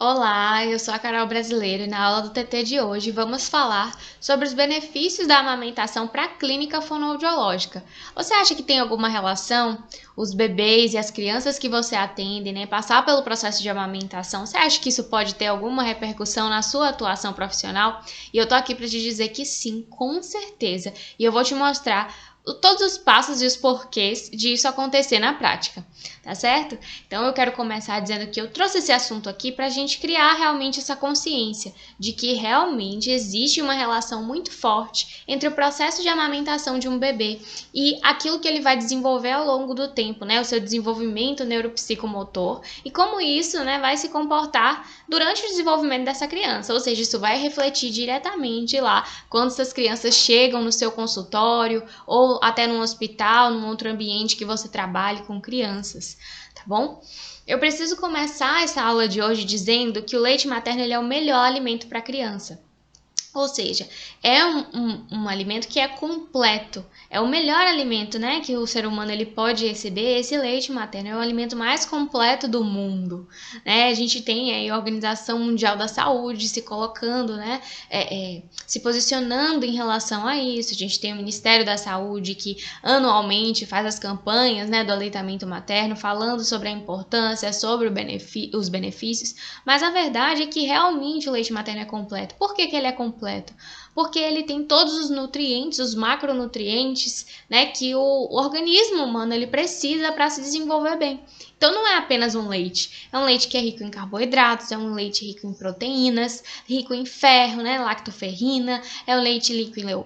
Olá, eu sou a Carol Brasileiro e na aula do TT de hoje vamos falar sobre os benefícios da amamentação para a clínica fonoaudiológica. Você acha que tem alguma relação os bebês e as crianças que você atende, né, passar pelo processo de amamentação? Você acha que isso pode ter alguma repercussão na sua atuação profissional? E eu tô aqui para te dizer que sim, com certeza. E eu vou te mostrar todos os passos e os porquês disso acontecer na prática, tá certo? Então eu quero começar dizendo que eu trouxe esse assunto aqui para a gente criar realmente essa consciência de que realmente existe uma relação muito forte entre o processo de amamentação de um bebê e aquilo que ele vai desenvolver ao longo do tempo, né? O seu desenvolvimento neuropsicomotor e como isso, né, vai se comportar durante o desenvolvimento dessa criança, ou seja, isso vai refletir diretamente lá quando essas crianças chegam no seu consultório ou até num hospital, num outro ambiente que você trabalhe com crianças, tá bom? Eu preciso começar essa aula de hoje dizendo que o leite materno ele é o melhor alimento para a criança. Ou seja, é um alimento que é completo, é o melhor alimento, né, que o ser humano ele pode receber. Esse leite materno é o alimento mais completo do mundo, né? A gente tem aí a Organização Mundial da Saúde se colocando, né, se posicionando em relação a isso. A gente tem o Ministério da Saúde que anualmente faz as campanhas, né, do aleitamento materno, falando sobre a importância, sobre os benefícios, mas a verdade é que realmente o leite materno é completo. Por que ele é completo? Porque ele tem todos os nutrientes, os macronutrientes, né, que o organismo humano ele precisa para se desenvolver bem. Então não é apenas um leite, é um leite que é rico em carboidratos, é um leite rico em proteínas, rico em ferro, né, lactoferrina, é um leite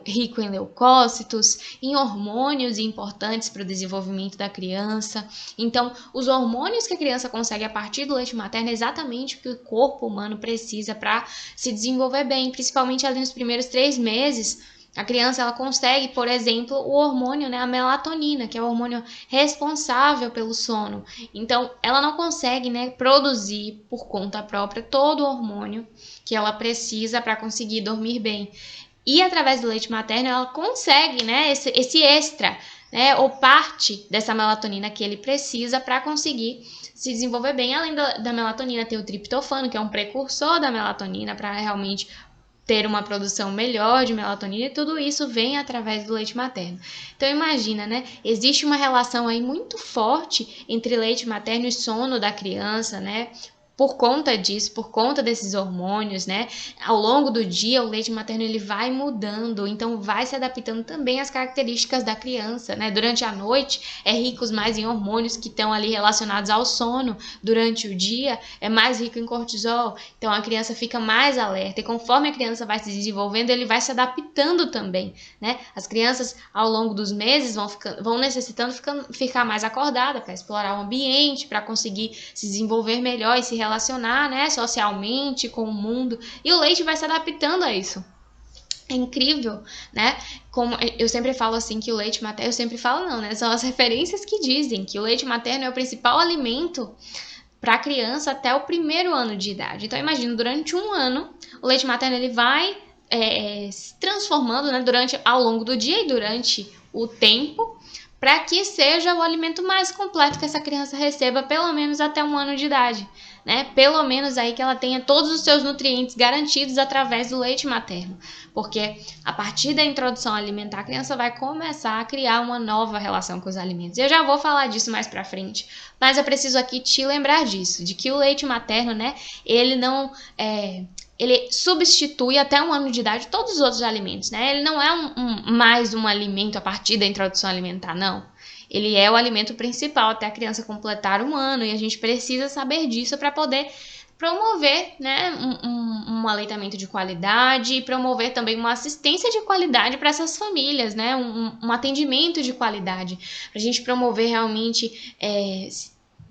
rico em leucócitos, em hormônios importantes para o desenvolvimento da criança. Então, os hormônios que a criança consegue a partir do leite materno é exatamente o que o corpo humano precisa para se desenvolver bem, principalmente ali nos primeiros 3 meses. A criança ela consegue, por exemplo, o hormônio, né, a melatonina, que é o hormônio responsável pelo sono. Então, ela não consegue, né, produzir por conta própria todo o hormônio que ela precisa para conseguir dormir bem. E através do leite materno, ela consegue, né, esse extra, né, ou parte dessa melatonina que ele precisa para conseguir se desenvolver bem. Além da melatonina, tem o triptofano, que é um precursor da melatonina para realmente ter uma produção melhor de melatonina, e tudo isso vem através do leite materno. Então imagina, né? Existe uma relação aí muito forte entre leite materno e sono da criança, né? Por conta disso, por conta desses hormônios, né? Ao longo do dia, o leite materno ele vai mudando, então vai se adaptando também às características da criança, né? Durante a noite, é rico mais em hormônios que estão ali relacionados ao sono. Durante o dia, é mais rico em cortisol, então a criança fica mais alerta. E conforme a criança vai se desenvolvendo, ele vai se adaptando também, né? As crianças, ao longo dos meses, vão necessitando ficar mais acordada para explorar o ambiente, para conseguir se desenvolver melhor e se relacionar, né, socialmente com o mundo, e o leite vai se adaptando a isso. É incrível, né? Como eu sempre falo assim que o leite materno, eu sempre falo não, né? São as referências que dizem que o leite materno é o principal alimento para a criança até o 1º ano de idade. Então imagina, durante um ano, o leite materno ele vai se transformando, né, ao longo do dia e durante o tempo, para que seja o alimento mais completo que essa criança receba, pelo menos até 1 ano de idade, né? Pelo menos aí que ela tenha todos os seus nutrientes garantidos através do leite materno, porque a partir da introdução alimentar, a criança vai começar a criar uma nova relação com os alimentos. Eu já vou falar disso mais pra frente, mas eu preciso aqui te lembrar disso, de que o leite materno, né, ele não ele substitui até 1 ano de idade todos os outros alimentos, né? Ele não é mais um alimento a partir da introdução alimentar, não. Ele é o alimento principal até a criança completar 1 ano, e a gente precisa saber disso para poder promover, né, um aleitamento de qualidade e promover também uma assistência de qualidade para essas famílias, né, um atendimento de qualidade, para a gente promover realmente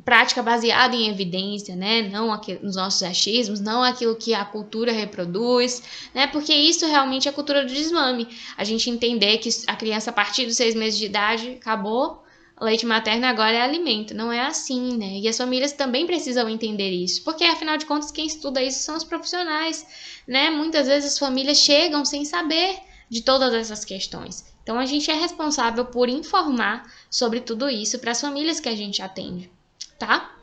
prática baseada em evidência, né? Não nos nossos achismos, não aquilo que a cultura reproduz, né? Porque isso realmente é a cultura do desmame. A gente entender que a criança a partir dos 6 meses de idade acabou, leite materno agora é alimento. Não é assim, né? E as famílias também precisam entender isso, porque afinal de contas quem estuda isso são os profissionais, né? Muitas vezes as famílias chegam sem saber de todas essas questões. Então a gente é responsável por informar sobre tudo isso para as famílias que a gente atende, tá?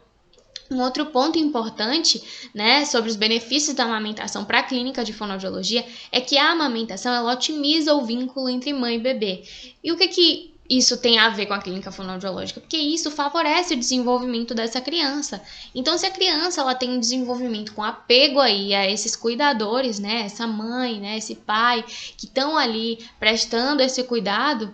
Um outro ponto importante, né, sobre os benefícios da amamentação para a clínica de fonoaudiologia é que a amamentação ela otimiza o vínculo entre mãe e bebê. E o que isso tem a ver com a clínica fonoaudiológica? Porque isso favorece o desenvolvimento dessa criança. Então, se a criança ela tem um desenvolvimento com apego aí a esses cuidadores, né, essa mãe, né, esse pai que estão ali prestando esse cuidado,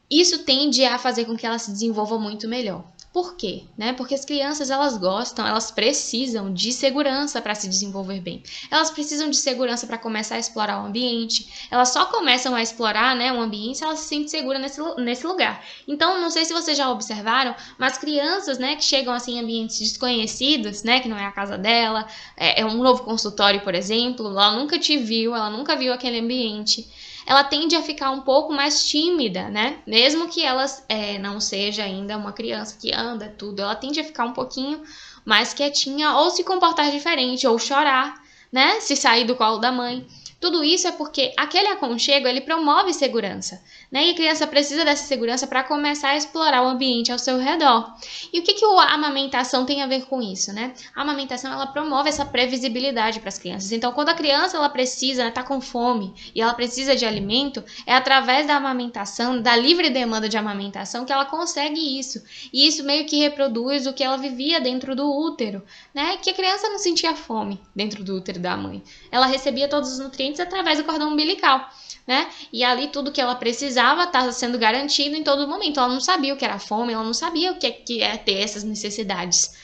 isso tende a fazer com que ela se desenvolva muito melhor. Por quê? Porque as crianças elas gostam, elas precisam de segurança para se desenvolver bem. Elas precisam de segurança para começar a explorar o ambiente. Elas só começam a explorar, o ambiente se elas se sentem seguras nesse lugar. Então, não sei se vocês já observaram, mas crianças, que chegam assim em ambientes desconhecidos, que não é a casa dela, é um novo consultório, por exemplo, ela nunca te viu, ela nunca viu aquele ambiente. Ela tende a ficar um pouco mais tímida, Mesmo que ela não seja ainda uma criança que anda, tudo, ela tende a ficar um pouquinho mais quietinha ou se comportar diferente, ou chorar, Se sair do colo da mãe. Tudo isso é porque aquele aconchego, ele promove segurança, E a criança precisa dessa segurança para começar a explorar o ambiente ao seu redor. E o que a amamentação tem a ver com isso, A amamentação, ela promove essa previsibilidade para as crianças. Então, quando a criança, ela precisa, tá com fome e ela precisa de alimento, é através da amamentação, da livre demanda de amamentação, que ela consegue isso. E isso meio que reproduz o que ela vivia dentro do útero, Que a criança não sentia fome dentro do útero da mãe. Ela recebia todos os nutrientes através do cordão umbilical, E ali tudo que ela precisava estava sendo garantido em todo momento. Ela não sabia o que era fome, ela não sabia o que é ter essas necessidades,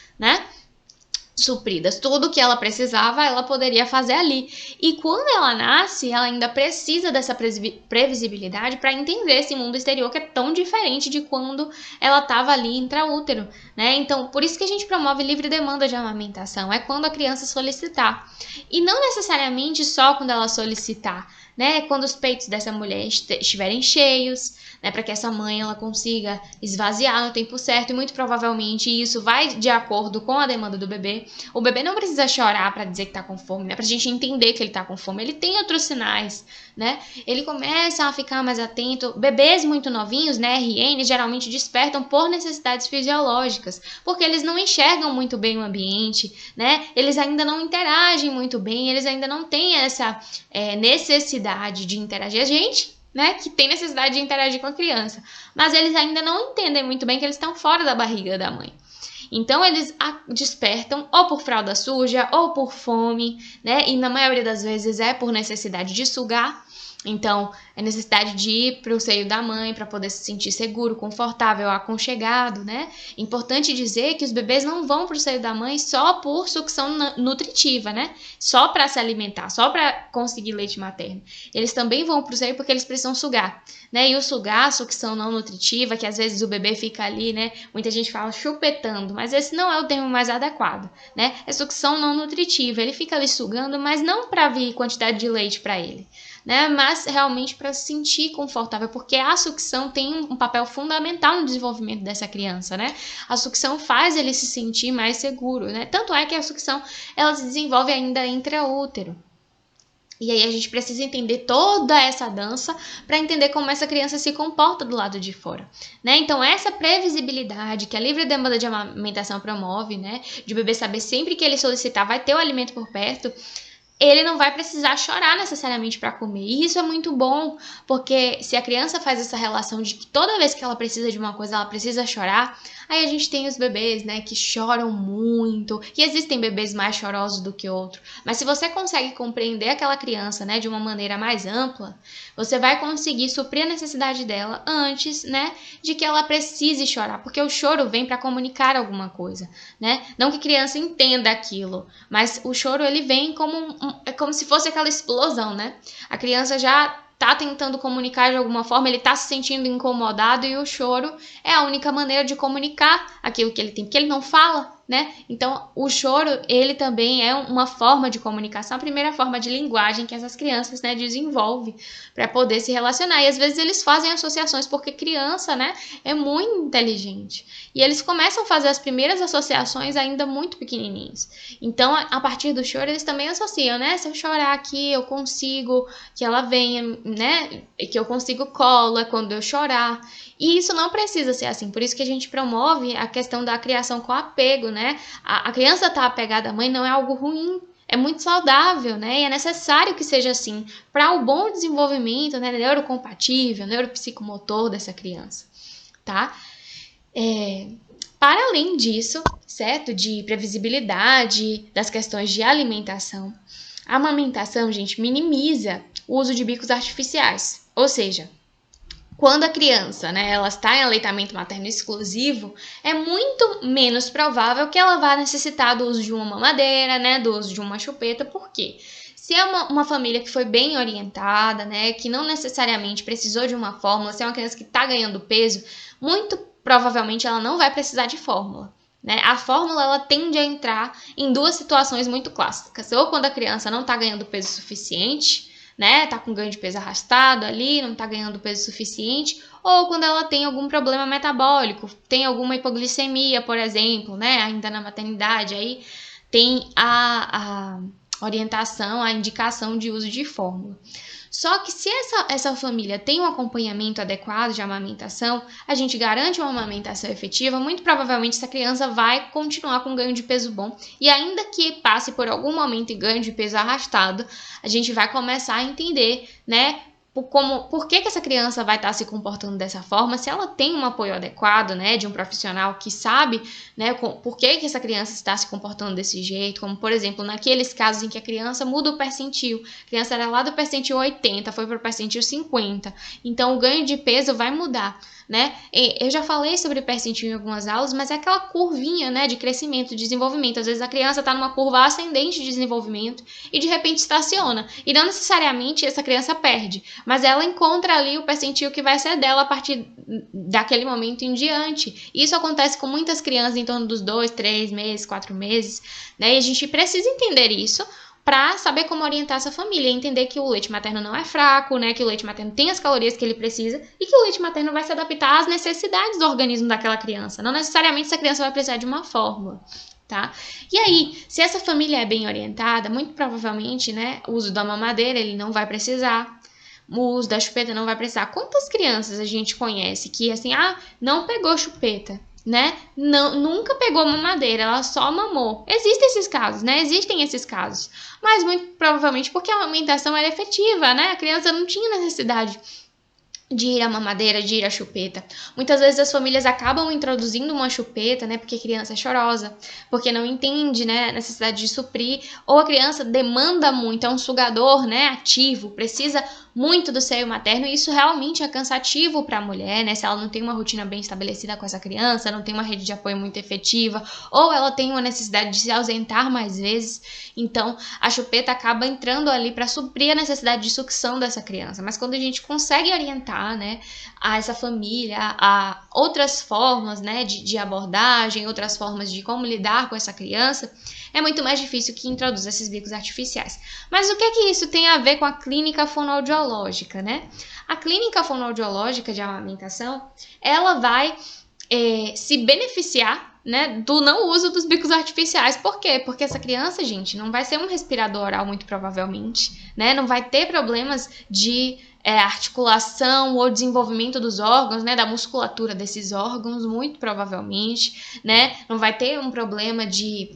supridas. Tudo que ela precisava, ela poderia fazer ali. E quando ela nasce, ela ainda precisa dessa previsibilidade para entender esse mundo exterior que é tão diferente de quando ela estava ali intraútero, Então, por isso que a gente promove livre demanda de amamentação. É quando a criança solicitar. E não necessariamente só quando ela solicitar, Quando os peitos dessa mulher estiverem cheios, para que essa mãe ela consiga esvaziar no tempo certo, e muito provavelmente isso vai de acordo com a demanda do bebê. O bebê não precisa chorar para dizer que tá com fome, pra gente entender que ele tá com fome. Ele tem outros sinais, Ele começa a ficar mais atento. Bebês muito novinhos, RN, geralmente despertam por necessidades fisiológicas, porque eles não enxergam muito bem o ambiente, Eles ainda não interagem muito bem, eles ainda não têm essa necessidade de interagir. A gente, que tem necessidade de interagir com a criança, mas eles ainda não entendem muito bem que eles estão fora da barriga da mãe. Então, eles despertam ou por fralda suja ou por fome, E na maioria das vezes é por necessidade de sugar. Então, é necessidade de ir para o seio da mãe para poder se sentir seguro, confortável, aconchegado, Importante dizer que os bebês não vão para o seio da mãe só por sucção nutritiva, Só para se alimentar, só para conseguir leite materno. Eles também vão para o seio porque eles precisam sugar, E o sugar, a sucção não nutritiva, que às vezes o bebê fica ali, Muita gente fala chupetando, mas esse não é o termo mais adequado, É sucção não nutritiva. Ele fica ali sugando, mas não para vir quantidade de leite para ele, mas realmente para se sentir confortável, porque a sucção tem um papel fundamental no desenvolvimento dessa criança, A sucção faz ele se sentir mais seguro, Tanto é que a sucção ela se desenvolve ainda intraútero. E aí a gente precisa entender toda essa dança para entender como essa criança se comporta do lado de fora, Então essa previsibilidade que a livre demanda de amamentação promove, De o bebê saber sempre que ele solicitar vai ter o alimento por perto, ele não vai precisar chorar necessariamente para comer. E isso é muito bom, porque se a criança faz essa relação de que toda vez que ela precisa de uma coisa, ela precisa chorar, aí a gente tem os bebês, que choram muito, e existem bebês mais chorosos do que outros. Mas se você consegue compreender aquela criança, de uma maneira mais ampla, você vai conseguir suprir a necessidade dela antes, de que ela precise chorar, porque o choro vem para comunicar alguma coisa, Não que a criança entenda aquilo, mas o choro ele vem é como se fosse aquela explosão, A criança já tá tentando comunicar de alguma forma, ele tá se sentindo incomodado e o choro é a única maneira de comunicar aquilo que ele tem, porque ele não fala, Então, o choro, ele também é uma forma de comunicação, a primeira forma de linguagem que essas crianças, desenvolvem para poder se relacionar. E às vezes eles fazem associações, porque criança, é muito inteligente. E eles começam a fazer as primeiras associações ainda muito pequenininhos. Então, a partir do choro, eles também associam, Se eu chorar aqui, eu consigo que ela venha, Que eu consigo colo, é quando eu chorar. E isso não precisa ser assim. Por isso que a gente promove a questão da criação com apego, né? A criança estar apegada à mãe não é algo ruim, é muito saudável, né? E é necessário que seja assim para o bom desenvolvimento, né, neurocompatível, neuropsicomotor dessa criança, tá? Para além disso, certo? De previsibilidade, das questões de alimentação, a amamentação, gente, minimiza o uso de bicos artificiais. Ou seja, quando a criança, né, ela está em aleitamento materno exclusivo, é muito menos provável que ela vá necessitar do uso de uma mamadeira, né, do uso de uma chupeta. Por quê? Se é uma família que foi bem orientada, né, que não necessariamente precisou de uma fórmula, se é uma criança que está ganhando peso, muito provavelmente ela não vai precisar de fórmula. Né? A fórmula ela tende a entrar em duas situações muito clássicas. Ou quando a criança não está ganhando peso suficiente, né? Tá com ganho de peso arrastado ali, não tá ganhando peso suficiente, ou quando ela tem algum problema metabólico, tem alguma hipoglicemia, por exemplo, né? Ainda na maternidade, aí tem a orientação, a indicação de uso de fórmula. Só que se essa família tem um acompanhamento adequado de amamentação, a gente garante uma amamentação efetiva, muito provavelmente essa criança vai continuar com ganho de peso bom. E ainda que passe por algum momento em ganho de peso arrastado, a gente vai começar a entender, né, por que essa criança vai estar se comportando dessa forma, se ela tem um apoio adequado, né, de um profissional que sabe, né, por que essa criança está se comportando desse jeito, como, por exemplo, naqueles casos em que a criança muda o percentil. A criança era lá do percentil 80, foi para o percentil 50, então o ganho de peso vai mudar. Né? Eu já falei sobre percentil em algumas aulas, mas é aquela curvinha, né, de crescimento, de desenvolvimento. Às vezes a criança está numa curva ascendente de desenvolvimento e de repente estaciona. E não necessariamente essa criança perde, mas ela encontra ali o percentil que vai ser dela a partir daquele momento em diante. Isso acontece com muitas crianças em torno dos 2, 3 meses, 4 meses, né? E a gente precisa entender isso para saber como orientar essa família, entender que o leite materno não é fraco, né, que o leite materno tem as calorias que ele precisa e que o leite materno vai se adaptar às necessidades do organismo daquela criança. Não necessariamente essa criança vai precisar de uma fórmula, tá? E aí, se essa família é bem orientada, muito provavelmente, né, o uso da mamadeira ele não vai precisar. O uso da chupeta não vai precisar. Quantas crianças a gente conhece que, assim, não pegou chupeta, né? Não, nunca pegou mamadeira, ela só mamou. Existem esses casos, né? Existem esses casos. Mas muito provavelmente porque a amamentação era efetiva, né? A criança não tinha necessidade de ir à mamadeira, de ir à chupeta. Muitas vezes as famílias acabam introduzindo uma chupeta, né, porque a criança é chorosa, porque não entende, né, a necessidade de suprir, ou a criança demanda muito, é um sugador, né, ativo, precisa muito do seio materno, e isso realmente é cansativo para a mulher, né, se ela não tem uma rotina bem estabelecida com essa criança, não tem uma rede de apoio muito efetiva, ou ela tem uma necessidade de se ausentar mais vezes, então a chupeta acaba entrando ali para suprir a necessidade de sucção dessa criança. Mas quando a gente consegue orientar, né, a essa família, a outras formas, né, de abordagem, outras formas de como lidar com essa criança, é muito mais difícil que introduzir esses bicos artificiais. Mas o que é que isso tem a ver com a clínica fonoaudiológica, né? A clínica fonoaudiológica de amamentação, ela vai se beneficiar, né, do não uso dos bicos artificiais. Por quê? Porque essa criança, gente, não vai ser um respirador oral muito provavelmente, né? Não vai ter problemas de articulação ou desenvolvimento dos órgãos, né, da musculatura desses órgãos, muito provavelmente, né? Não vai ter um problema de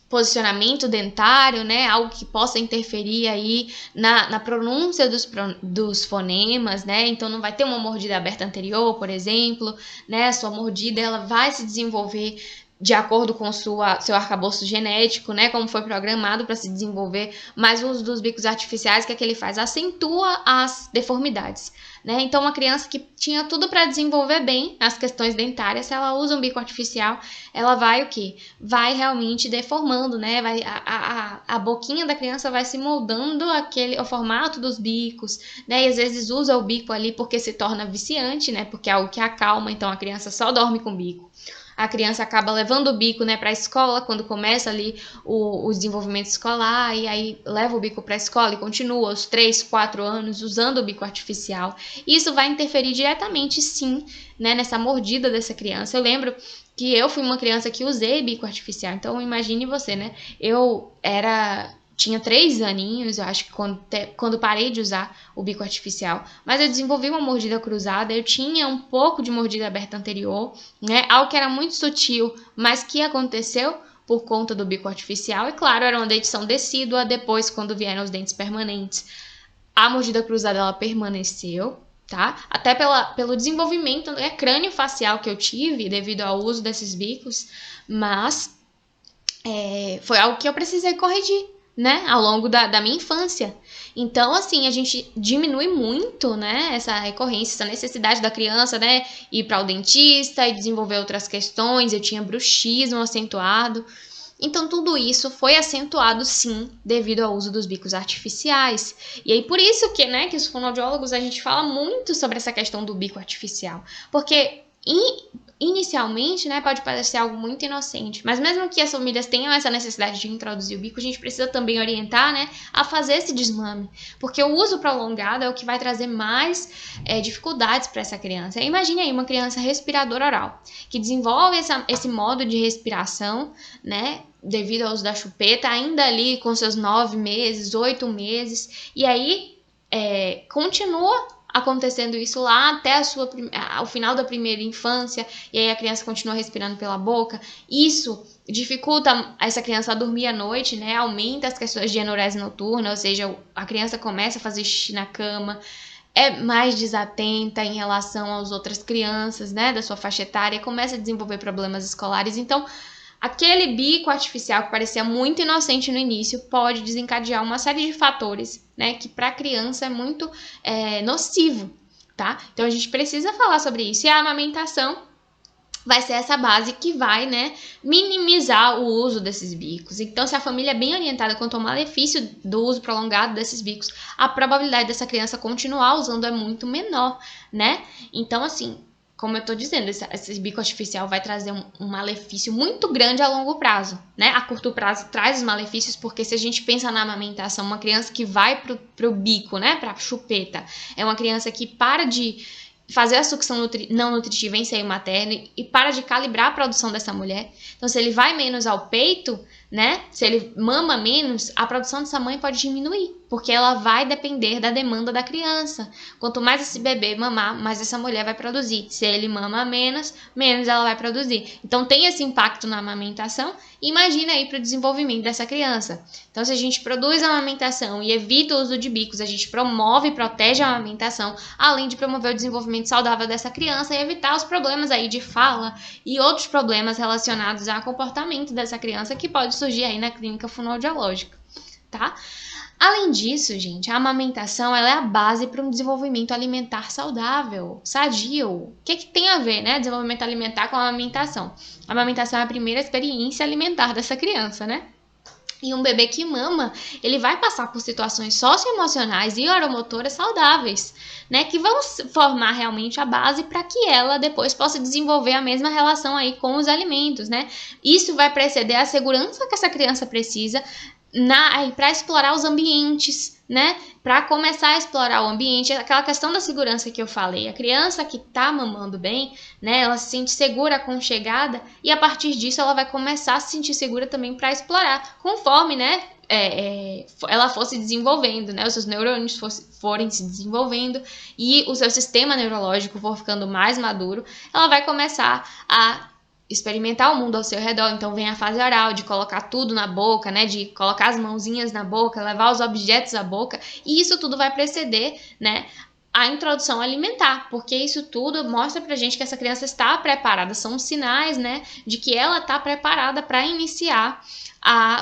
posicionamento dentário, né, algo que possa interferir aí na pronúncia dos fonemas, né, então não vai ter uma mordida aberta anterior, por exemplo, né, a sua mordida ela vai se desenvolver de acordo com seu arcabouço genético, né, como foi programado para se desenvolver, mas o uso dos bicos artificiais, o que é que ele faz? Acentua as deformidades, né, então uma criança que tinha tudo para desenvolver bem as questões dentárias, se ela usa um bico artificial, ela vai o quê? Vai realmente deformando, né, a boquinha da criança vai se moldando o formato dos bicos, né, e às vezes usa o bico ali porque se torna viciante, né, porque é algo que acalma, então a criança só dorme com o bico. A criança acaba levando o bico, né, para a escola, quando começa ali o desenvolvimento escolar, e aí leva o bico para a escola e continua aos 3, 4 anos usando o bico artificial. Isso vai interferir diretamente, sim, né, nessa mordida dessa criança. Eu lembro que eu fui uma criança que usei bico artificial, então imagine você, né, eu era tinha 3 aninhos, eu acho que quando parei de usar o bico artificial, mas eu desenvolvi uma mordida cruzada, eu tinha um pouco de mordida aberta anterior, né? Algo que era muito sutil, mas que aconteceu por conta do bico artificial, e claro, era uma dentição decídua, depois quando vieram os dentes permanentes, a mordida cruzada ela permaneceu, tá? Até pelo desenvolvimento, né, crânio-facial que eu tive devido ao uso desses bicos, mas foi algo que eu precisei corrigir, né, ao longo da minha infância. Então, assim, a gente diminui muito, né, essa recorrência, essa necessidade da criança, né, ir para o dentista e desenvolver outras questões. Eu tinha bruxismo acentuado. Então, tudo isso foi acentuado, sim, devido ao uso dos bicos artificiais. E aí, por isso que, né, que os fonoaudiólogos, a gente fala muito sobre essa questão do bico artificial. Porque, inicialmente, né, pode parecer algo muito inocente, mas mesmo que as famílias tenham essa necessidade de introduzir o bico, a gente precisa também orientar, né, a fazer esse desmame, porque o uso prolongado é o que vai trazer mais dificuldades para essa criança. Imagine aí uma criança respiradora oral, que desenvolve esse modo de respiração, né, devido ao uso da chupeta, ainda ali com seus 9 meses, 8 meses, e aí continua acontecendo isso lá até o final da primeira infância, e aí a criança continua respirando pela boca. Isso dificulta essa criança a dormir à noite, né? Aumenta as questões de enurese noturna, ou seja, a criança começa a fazer xixi na cama, é mais desatenta em relação às outras crianças, né, da sua faixa etária, começa a desenvolver problemas escolares. Então, aquele bico artificial que parecia muito inocente no início pode desencadear uma série de fatores, né, que para a criança é muito nocivo, tá? Então a gente precisa falar sobre isso. E a amamentação vai ser essa base que vai, né, minimizar o uso desses bicos. Então, se a família é bem orientada quanto ao malefício do uso prolongado desses bicos, a probabilidade dessa criança continuar usando é muito menor, né? Então, assim, como eu tô dizendo, esse bico artificial vai trazer um malefício muito grande a longo prazo, né? A curto prazo traz os malefícios, porque se a gente pensa na amamentação, uma criança que vai pro bico, né, pra chupeta, é uma criança que para de fazer a sucção não nutritiva em seio materno e para de calibrar a produção dessa mulher. Então, se ele vai menos ao peito, né, se ele mama menos, a produção dessa mãe pode diminuir, porque ela vai depender da demanda da criança. Quanto mais esse bebê mamar, mais essa mulher vai produzir. Se ele mama menos, menos ela vai produzir. Então, tem esse impacto na amamentação. Imagina aí para o desenvolvimento dessa criança. Então, se a gente produz a amamentação e evita o uso de bicos, a gente promove e protege a amamentação, além de promover o desenvolvimento saudável dessa criança e evitar os problemas aí de fala e outros problemas relacionados ao comportamento dessa criança que pode surgir aí na clínica fonoaudiológica, tá? Além disso, gente, a amamentação ela é a base para um desenvolvimento alimentar saudável, sadio. O que tem a ver, né, desenvolvimento alimentar com a amamentação? A amamentação é a primeira experiência alimentar dessa criança, né? E um bebê que mama, ele vai passar por situações socioemocionais e oromotoras saudáveis, né? Que vão formar realmente a base para que ela depois possa desenvolver a mesma relação aí com os alimentos, né? Isso vai preceder a segurança que essa criança precisa para explorar os ambientes, né? Para começar a explorar o ambiente, aquela questão da segurança que eu falei. A criança que tá mamando bem, né? Ela se sente segura, aconchegada, e a partir disso ela vai começar a se sentir segura também para explorar, conforme, né? Ela for se desenvolvendo, né? Os seus neurônios forem se desenvolvendo e o seu sistema neurológico for ficando mais maduro, ela vai começar a experimentar o mundo ao seu redor. Então vem a fase oral, de colocar tudo na boca, né, de colocar as mãozinhas na boca, levar os objetos à boca, e isso tudo vai preceder, né, a introdução alimentar, porque isso tudo mostra pra gente que essa criança está preparada, são sinais, né, de que ela está preparada para iniciar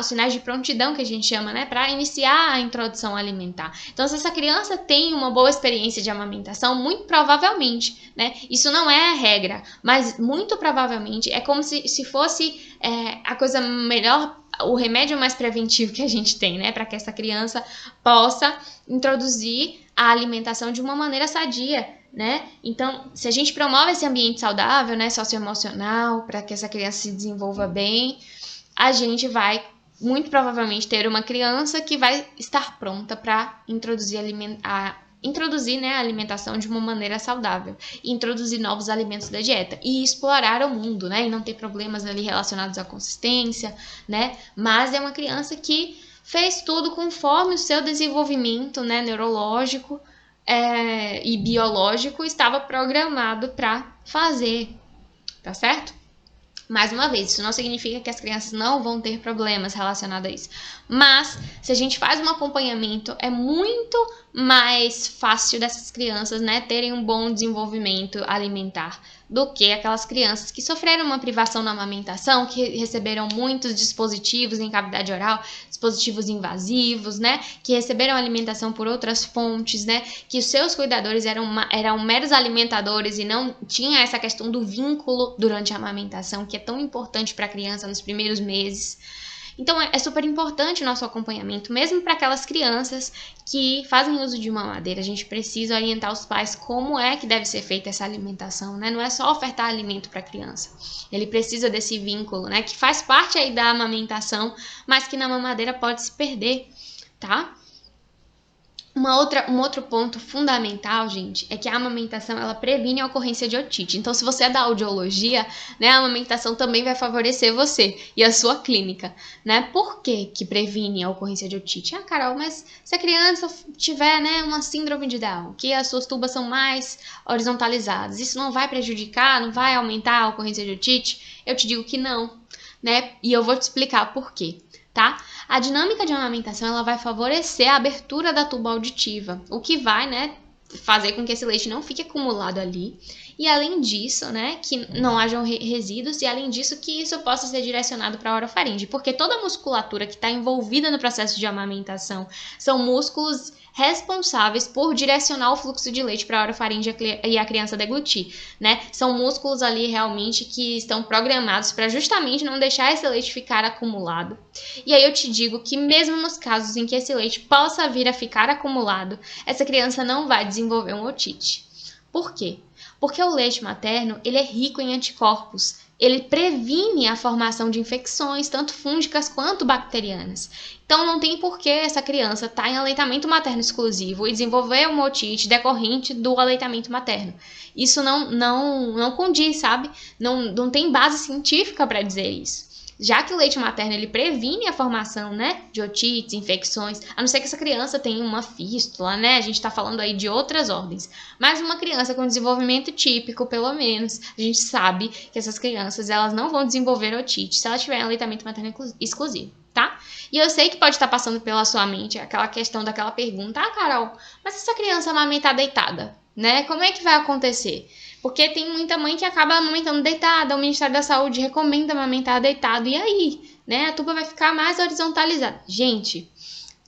os sinais de prontidão que a gente chama, né, para iniciar a introdução alimentar. Então, se essa criança tem uma boa experiência de amamentação, muito provavelmente, né, isso não é a regra, mas muito provavelmente é como se fosse a coisa melhor, o remédio mais preventivo que a gente tem, né, para que essa criança possa introduzir a alimentação de uma maneira sadia, né? Então, se a gente promove esse ambiente saudável, né, socioemocional, para que essa criança se desenvolva bem, a gente vai, muito provavelmente, ter uma criança que vai estar pronta para introduzir né, a alimentação de uma maneira saudável, e introduzir novos alimentos da dieta e explorar o mundo, né, e não ter problemas ali relacionados à consistência, né, mas é uma criança que fez tudo conforme o seu desenvolvimento, né, neurológico e biológico estava programado para fazer, tá certo? Mais uma vez, isso não significa que as crianças não vão ter problemas relacionados a isso. Mas, se a gente faz um acompanhamento, é muito mais fácil dessas crianças, né, terem um bom desenvolvimento alimentar do que aquelas crianças que sofreram uma privação na amamentação, que receberam muitos dispositivos em cavidade oral, dispositivos invasivos, né, que receberam alimentação por outras fontes, né, que os seus cuidadores eram meros alimentadores e não tinha essa questão do vínculo durante a amamentação, que é tão importante para a criança nos primeiros meses. Então, é super importante o nosso acompanhamento, mesmo para aquelas crianças que fazem uso de mamadeira. A gente precisa orientar os pais como é que deve ser feita essa alimentação, né? Não é só ofertar alimento para a criança. Ele precisa desse vínculo, né? Que faz parte aí da amamentação, mas que na mamadeira pode se perder, tá? Um outro ponto fundamental, gente, é que a amamentação, ela previne a ocorrência de otite. Então, se você é da audiologia, né, a amamentação também vai favorecer você e a sua clínica, né? Por que que previne a ocorrência de otite? Ah, Carol, mas se a criança tiver, né, uma síndrome de Down, que as suas tubas são mais horizontalizadas, isso não vai prejudicar, não vai aumentar a ocorrência de otite? Eu te digo que não, né? E eu vou te explicar por quê. Tá? A dinâmica de amamentação, ela vai favorecer a abertura da tuba auditiva, o que vai, né, fazer com que esse leite não fique acumulado ali. E além disso, né, que não hajam resíduos, e além disso que isso possa ser direcionado para a orofaringe, porque toda a musculatura que está envolvida no processo de amamentação são músculos responsáveis por direcionar o fluxo de leite para a orofaringe e a criança deglutir, né? São músculos ali realmente que estão programados para justamente não deixar esse leite ficar acumulado. E aí eu te digo que mesmo nos casos em que esse leite possa vir a ficar acumulado, essa criança não vai desenvolver uma otite. Por quê? Porque o leite materno, ele é rico em anticorpos. Ele previne a formação de infecções, tanto fúngicas quanto bacterianas. Então, não tem por que essa criança estar em aleitamento materno exclusivo e desenvolver uma otite decorrente do aleitamento materno. Isso não condiz, sabe? Não tem base científica para dizer isso. Já que o leite materno ele previne a formação, né, de otites, infecções, a não ser que essa criança tenha uma fístula, né? A gente está falando aí de outras ordens. Mas uma criança com desenvolvimento típico, pelo menos, a gente sabe que essas crianças elas não vão desenvolver otite se elas tiverem aleitamento materno exclusivo, tá? E eu sei que pode estar passando pela sua mente aquela questão daquela pergunta: ah, Carol, mas se essa criança amamentar deitada, né? Como é que vai acontecer? Porque tem muita mãe que acaba amamentando deitada, o Ministério da Saúde recomenda amamentar deitado, e aí, né? A tuba vai ficar mais horizontalizada. Gente,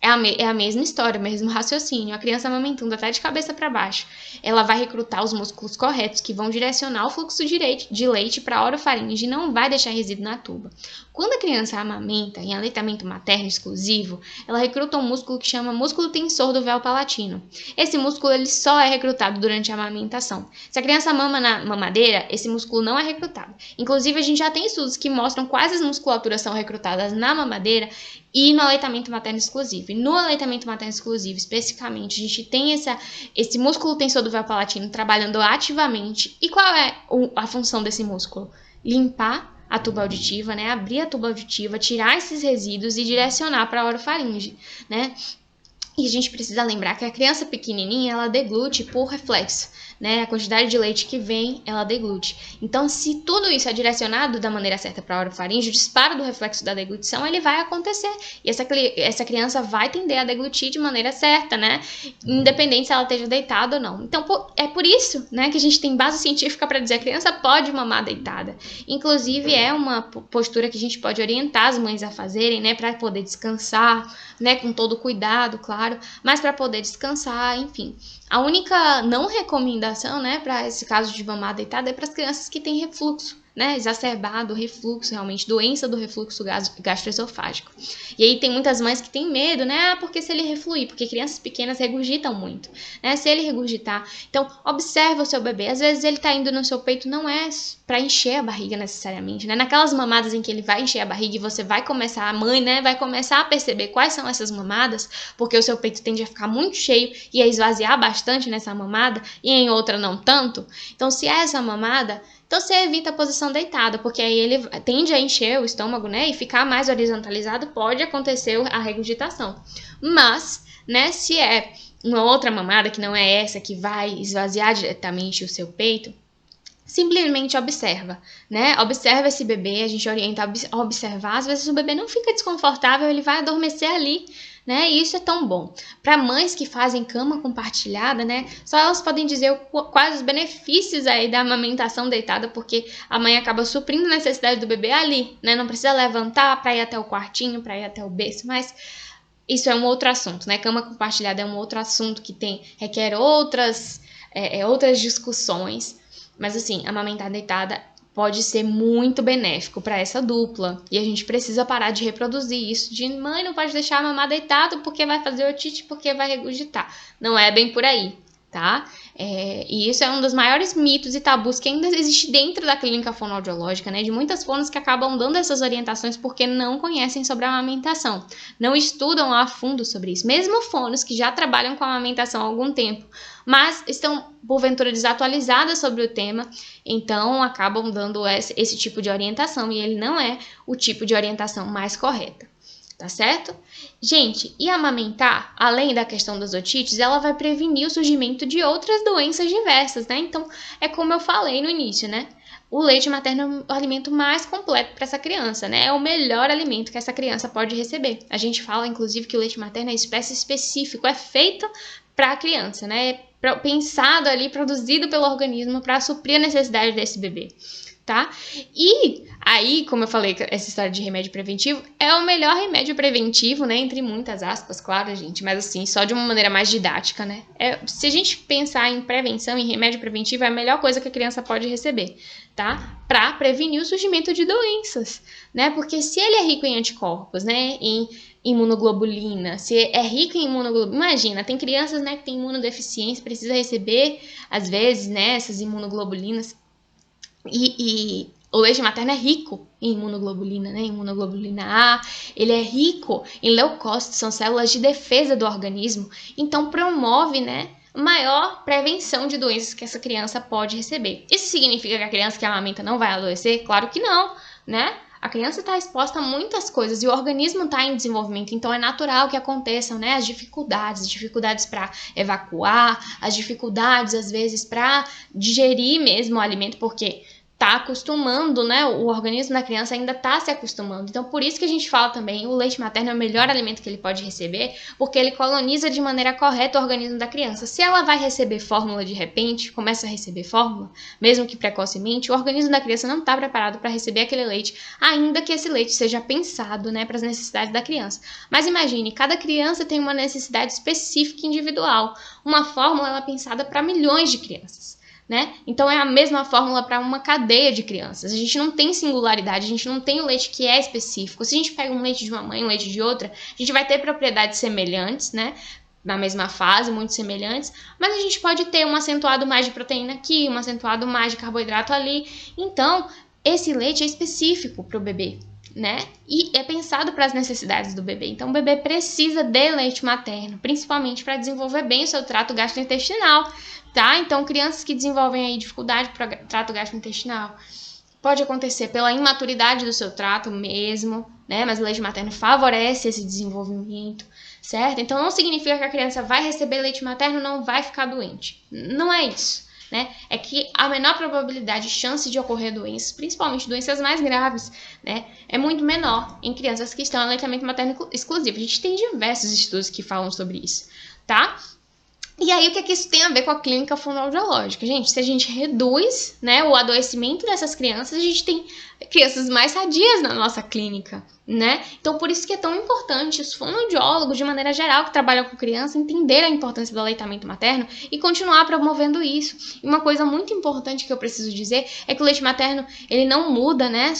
é a mesma história, o mesmo raciocínio. A criança amamentando até de cabeça para baixo, ela vai recrutar os músculos corretos que vão direcionar o fluxo de leite para a orofaringe e não vai deixar resíduo na tuba. Quando a criança amamenta em aleitamento materno exclusivo, ela recruta um músculo que chama músculo tensor do véu palatino. Esse músculo ele só é recrutado durante a amamentação. Se a criança mama na mamadeira, esse músculo não é recrutado. Inclusive, a gente já tem estudos que mostram quais as musculaturas são recrutadas na mamadeira e no aleitamento materno exclusivo. E no aleitamento materno exclusivo, especificamente, a gente tem esse músculo tensor do véu palatino trabalhando ativamente. E qual é a função desse músculo? Limpar a tuba auditiva, né? Abrir a tuba auditiva, tirar esses resíduos e direcionar para a orofaringe, né? E a gente precisa lembrar que a criança pequenininha, ela deglute por reflexo, né? A quantidade de leite que vem, ela deglute. Então, se tudo isso é direcionado da maneira certa para a orofaringe, o disparo do reflexo da deglutição, ele vai acontecer. E essa criança vai tender a deglutir de maneira certa, né? Independente se ela esteja deitada ou não. Então, é por isso, né, que a gente tem base científica para dizer que a criança pode mamar deitada. Inclusive, é uma postura que a gente pode orientar as mães a fazerem, né? Para poder descansar, né? Com todo cuidado, claro. Mas para poder descansar, enfim. A única não recomendação, né, para esse caso de mamar deitada é para as crianças que têm refluxo, né, exacerbado, refluxo, realmente, doença do refluxo gastroesofágico. E aí tem muitas mães que têm medo, né, porque se ele refluir, porque crianças pequenas regurgitam muito, né, se ele regurgitar. Então, observa o seu bebê, às vezes ele tá indo no seu peito, não é para encher a barriga necessariamente, né, naquelas mamadas em que ele vai encher a barriga e você vai começar, a mãe, né, vai começar a perceber quais são essas mamadas, porque o seu peito tende a ficar muito cheio e a esvaziar bastante nessa mamada, e em outra não tanto. Então, se é essa mamada, Então você evita a posição deitada, porque aí ele tende a encher o estômago, né, e ficar mais horizontalizado, pode acontecer a regurgitação. Mas, né, se é uma outra mamada que não é essa que vai esvaziar diretamente o seu peito, simplesmente observa, né? Observa esse bebê, a gente orienta a observar. Às vezes o bebê não fica desconfortável, ele vai adormecer ali, né? E isso é tão bom. Para mães que fazem cama compartilhada, né? Só elas podem dizer quais os benefícios aí da amamentação deitada, porque a mãe acaba suprindo a necessidade do bebê ali, né? Não precisa levantar para ir até o quartinho, para ir até o berço, mas isso é um outro assunto, né? Cama compartilhada é um outro assunto que requer outras discussões. Mas assim, amamentar deitada pode ser muito benéfico para essa dupla. E a gente precisa parar de reproduzir isso de mãe não pode deixar a mamar deitado porque vai fazer otite, porque vai regurgitar. Não é bem por aí, tá? E isso é um dos maiores mitos e tabus que ainda existe dentro da clínica fonoaudiológica, né? De muitas fonos que acabam dando essas orientações porque não conhecem sobre a amamentação. Não estudam a fundo sobre isso. Mesmo fonos que já trabalham com a amamentação há algum tempo, mas estão, porventura, desatualizadas sobre o tema, então acabam dando esse tipo de orientação, e ele não é o tipo de orientação mais correta, tá certo? Gente, e amamentar, além da questão das otites, ela vai prevenir o surgimento de outras doenças diversas, né? Então, é como eu falei no início, né? O leite materno é o alimento mais completo para essa criança, né? É o melhor alimento que essa criança pode receber. A gente fala, inclusive, que o leite materno é espécie específico, é feito para a criança, né? Pensado ali, produzido pelo organismo para suprir a necessidade desse bebê, tá? E aí, como eu falei, essa história de remédio preventivo é o melhor remédio preventivo, né? Entre muitas aspas, claro, gente, mas assim, só de uma maneira mais didática, né? Se a gente pensar em prevenção, em remédio preventivo, é a melhor coisa que a criança pode receber, tá? Para prevenir o surgimento de doenças, né? Porque se ele é rico em anticorpos, né? Em imunoglobulina, se é rico em imunoglobulina, imagina, tem crianças, né, que tem imunodeficiência, precisa receber, às vezes, né, essas imunoglobulinas, e o leite materno é rico em imunoglobulina, né, imunoglobulina A, ele é rico em leucócitos, são células de defesa do organismo, então promove, né, maior prevenção de doenças que essa criança pode receber. Isso significa que a criança que amamenta não vai adoecer? Claro que não, né? A criança está exposta a muitas coisas e o organismo está em desenvolvimento, então é natural que aconteçam, né, as dificuldades para evacuar, as dificuldades, às vezes, para digerir mesmo o alimento, porque tá acostumando, né, o organismo da criança ainda tá se acostumando. Então, por isso que a gente fala também, o leite materno é o melhor alimento que ele pode receber, porque ele coloniza de maneira correta o organismo da criança. Se ela vai receber fórmula de repente, começa a receber fórmula, mesmo que precocemente, o organismo da criança não está preparado para receber aquele leite, ainda que esse leite seja pensado, né, para as necessidades da criança. Mas imagine, cada criança tem uma necessidade específica individual. Uma fórmula ela é pensada para milhões de crianças, né? Então é a mesma fórmula para uma cadeia de crianças. A gente não tem singularidade, a gente não tem o leite que é específico. Se a gente pega um leite de uma mãe, um leite de outra, a gente vai ter propriedades semelhantes, né? Na mesma fase, muito semelhantes, mas a gente pode ter um acentuado mais de proteína aqui, um acentuado mais de carboidrato ali. Então, esse leite é específico para o bebê, né? E é pensado para as necessidades do bebê. Então, o bebê precisa de leite materno, principalmente para desenvolver bem o seu trato gastrointestinal, tá? Então, crianças que desenvolvem aí dificuldade para o trato gastrointestinal, pode acontecer pela imaturidade do seu trato mesmo, né? Mas o leite materno favorece esse desenvolvimento, certo? Então, não significa que a criança vai receber leite materno e não vai ficar doente. Não é isso, né? É que a menor probabilidade, chance de ocorrer doenças, principalmente doenças mais graves, né? É muito menor em crianças que estão em aleitamento materno exclusivo. A gente tem diversos estudos que falam sobre isso, tá? E aí, o que é que isso tem a ver com a clínica fonoaudiológica? Gente, se a gente reduz, né, o adoecimento dessas crianças, a gente tem crianças mais sadias na nossa clínica, né? Então, por isso que é tão importante os fonoaudiólogos, de maneira geral, que trabalham com criança, entender a importância do aleitamento materno e continuar promovendo isso. E uma coisa muito importante que eu preciso dizer é que o leite materno, ele não muda, né,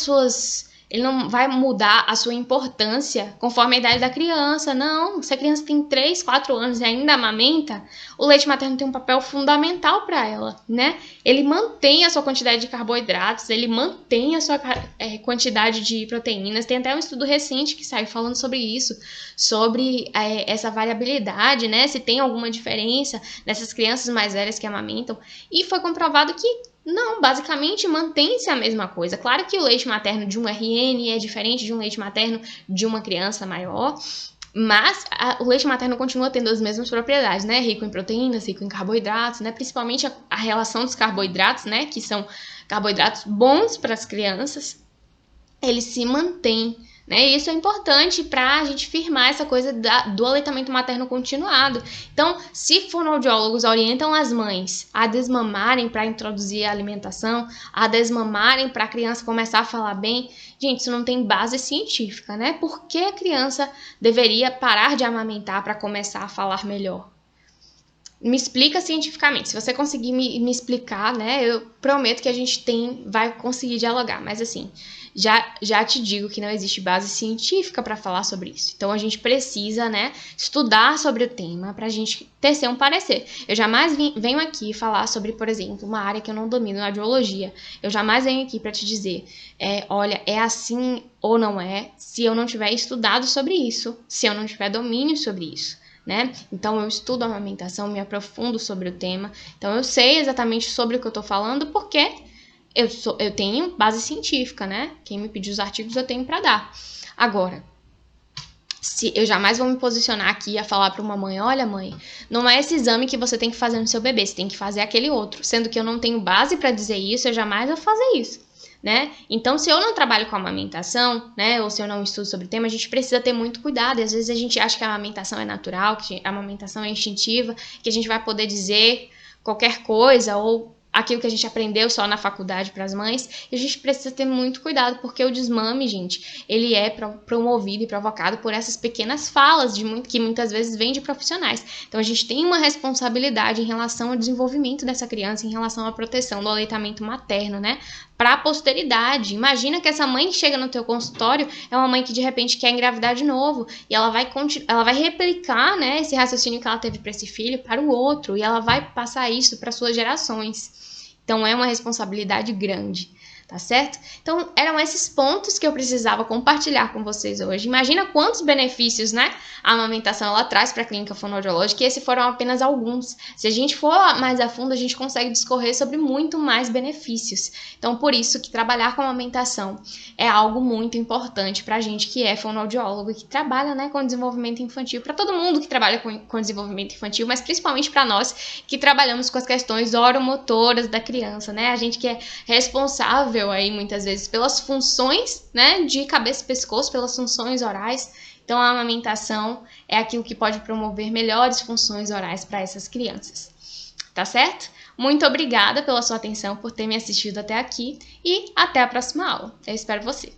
ele não vai mudar a sua importância conforme a idade da criança, não. Se a criança tem 3, 4 anos e ainda amamenta, o leite materno tem um papel fundamental para ela, né? Ele mantém a sua quantidade de carboidratos, ele mantém a sua quantidade de proteínas. Tem até um estudo recente que saiu falando sobre isso, sobre essa variabilidade, né? Se tem alguma diferença nessas crianças mais velhas que amamentam. E foi comprovado que Não, basicamente mantém-se a mesma coisa. Claro que o leite materno de um RN é diferente de um leite materno de uma criança maior, mas o leite materno continua tendo as mesmas propriedades, né? Rico em proteínas, rico em carboidratos, né? Principalmente a relação dos carboidratos, né? Que são carboidratos bons para as crianças, ele se mantém, né? E isso é importante para a gente firmar essa coisa do aleitamento materno continuado. Então, se fonoaudiólogos orientam as mães a desmamarem para introduzir a alimentação, a desmamarem para a criança começar a falar bem, gente, isso não tem base científica, né? Por que a criança deveria parar de amamentar para começar a falar melhor? Me explica cientificamente. Se você conseguir me explicar, né, eu prometo que a gente vai conseguir dialogar. Mas assim, já te digo que não existe base científica para falar sobre isso. Então a gente precisa, né, estudar sobre o tema para a gente tecer um parecer. Eu jamais venho aqui falar sobre, por exemplo, uma área que eu não domino, a audiologia. Eu jamais venho aqui para te dizer, olha, é assim ou não é, se eu não tiver estudado sobre isso, se eu não tiver domínio sobre isso. Né? Então eu estudo a amamentação, me aprofundo sobre o tema, então eu sei exatamente sobre o que eu tô falando, porque eu tenho base científica, né? Quem me pedir os artigos eu tenho para dar. Agora, se eu jamais vou me posicionar aqui a falar para uma mãe, olha mãe, não é esse exame que você tem que fazer no seu bebê, você tem que fazer aquele outro, sendo que eu não tenho base para dizer isso, eu jamais vou fazer isso. Né? Então, se eu não trabalho com amamentação, né, ou se eu não estudo sobre o tema, a gente precisa ter muito cuidado. E às vezes a gente acha que a amamentação é natural, que a amamentação é instintiva, que a gente vai poder dizer qualquer coisa ou aquilo que a gente aprendeu só na faculdade para as mães, e a gente precisa ter muito cuidado, porque o desmame, gente, ele é promovido e provocado por essas pequenas falas que muitas vezes vêm de profissionais. Então, a gente tem uma responsabilidade em relação ao desenvolvimento dessa criança, em relação à proteção do aleitamento materno, né? Para a posteridade. Imagina que essa mãe que chega no teu consultório é uma mãe que de repente quer engravidar de novo e ela vai replicar, né, esse raciocínio que ela teve para esse filho para o outro e ela vai passar isso para suas gerações. Então é uma responsabilidade grande, tá certo? Então eram esses pontos que eu precisava compartilhar com vocês hoje. Imagina quantos benefícios, né, a amamentação ela traz para a clínica fonoaudiológica, e esses foram apenas alguns. Se a gente for mais a fundo, a gente consegue discorrer sobre muito mais benefícios. Então por isso que trabalhar com a amamentação é algo muito importante para a gente que é fonoaudiólogo e que trabalha, né, com desenvolvimento infantil, para todo mundo que trabalha com desenvolvimento infantil, mas principalmente para nós que trabalhamos com as questões oromotoras da criança, né? A gente que é responsável aí muitas vezes pelas funções, né, de cabeça e pescoço, pelas funções orais. Então a amamentação é aquilo que pode promover melhores funções orais para essas crianças. Tá certo? Muito obrigada pela sua atenção, por ter me assistido até aqui, e até a próxima aula. Eu espero você.